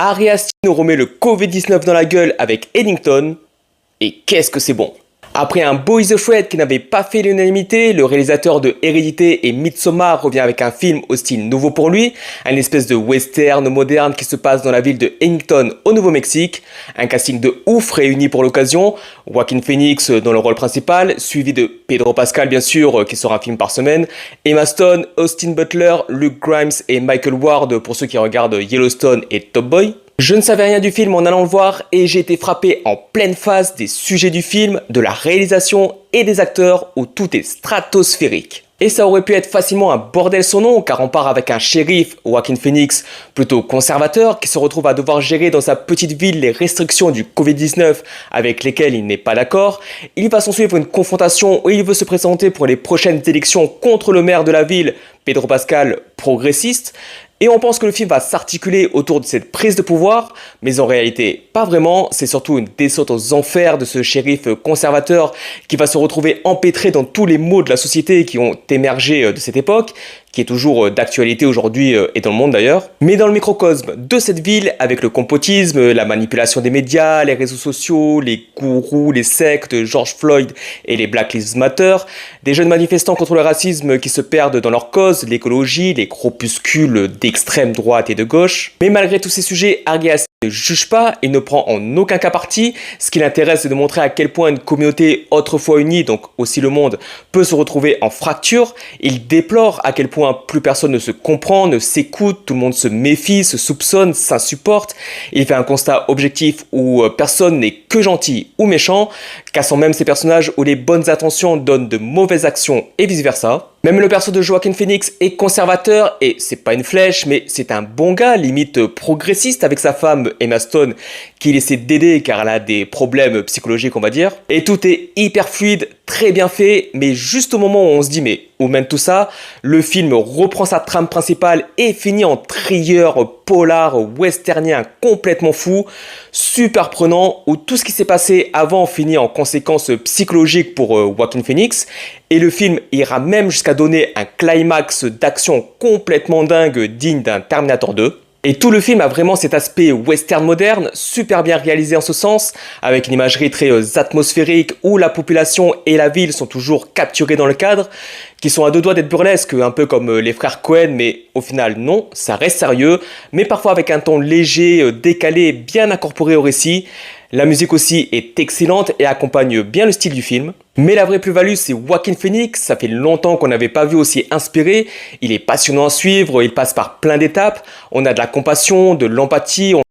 Ari Aster nous remet le Covid-19 dans la gueule avec Eddington. Et qu'est-ce que c'est bon! Après un Beau is Afraid qui n'avait pas fait l'unanimité, le réalisateur de Hérédité et Midsommar revient avec un film au style nouveau pour lui, une espèce de western moderne qui se passe dans la ville de Eddington au Nouveau-Mexique. Un casting de ouf réuni pour l'occasion, Joaquin Phoenix dans le rôle principal, suivi de Pedro Pascal bien sûr, qui sort un film par semaine, Emma Stone, Austin Butler, Luke Grimes et Michael Ward pour ceux qui regardent Yellowstone et Top Boy. Je ne savais rien du film en allant le voir et j'ai été frappé en pleine face des sujets du film, de la réalisation et des acteurs où tout est stratosphérique. Et ça aurait pu être facilement un bordel sans nom car on part avec un shérif, Joaquin Phoenix, plutôt conservateur qui se retrouve à devoir gérer dans sa petite ville les restrictions du Covid-19 avec lesquelles il n'est pas d'accord. Il va s'en suivre une confrontation où il veut se présenter pour les prochaines élections contre le maire de la ville, Pedro Pascal, progressiste. Et on pense que le film va s'articuler autour de cette prise de pouvoir, mais en réalité, pas vraiment. C'est surtout une descente aux enfers de ce shérif conservateur qui va se retrouver empêtré dans tous les maux de la société qui ont émergé de cette époque, qui est toujours d'actualité aujourd'hui et dans le monde d'ailleurs. Mais dans le microcosme de cette ville, avec le complotisme, la manipulation des médias, les réseaux sociaux, les gourous, les sectes, George Floyd et les Black Lives Matter, des jeunes manifestants contre le racisme qui se perdent dans leur cause, l'écologie, les groupuscules d'extrême droite et de gauche. Mais malgré tous ces sujets, Ari Aster ne juge pas et ne prend en aucun cas parti. Ce qui l'intéresse, c'est de montrer à quel point une communauté autrefois unie, donc aussi le monde, peut se retrouver en fracture. Il déplore à quel point plus personne ne se comprend, ne s'écoute, tout le monde se méfie, se soupçonne, s'insupporte. Il fait un constat objectif où personne n'est que gentil ou méchant, cassant même ces personnages où les bonnes intentions donnent de mauvaises actions et vice versa. Même le perso de Joaquin Phoenix est conservateur et c'est pas une flèche mais c'est un bon gars, limite progressiste avec sa femme Emma Stone qui essaie d'aider car elle a des problèmes psychologiques on va dire. Et tout est hyper fluide, très bien fait, mais juste au moment où on se dit mais où mène tout ça, le film reprend sa trame principale et finit en thriller polar westernien complètement fou, super prenant où tout ce qui s'est passé avant finit en conséquences psychologiques pour Joaquin Phoenix. Et le film ira même jusqu'à donner un climax d'action complètement dingue digne d'un Terminator 2. Et tout le film a vraiment cet aspect western moderne, super bien réalisé en ce sens, avec une imagerie très atmosphérique où la population et la ville sont toujours capturées dans le cadre, qui sont à deux doigts d'être burlesques, un peu comme les frères Coen, mais au final non, ça reste sérieux, mais parfois avec un ton léger, décalé, bien incorporé au récit. La musique aussi est excellente et accompagne bien le style du film. Mais la vraie plus-value, c'est Joaquin Phoenix. Ça fait longtemps qu'on n'avait pas vu aussi inspiré. Il est passionnant à suivre, il passe par plein d'étapes. On a de la compassion, de l'empathie.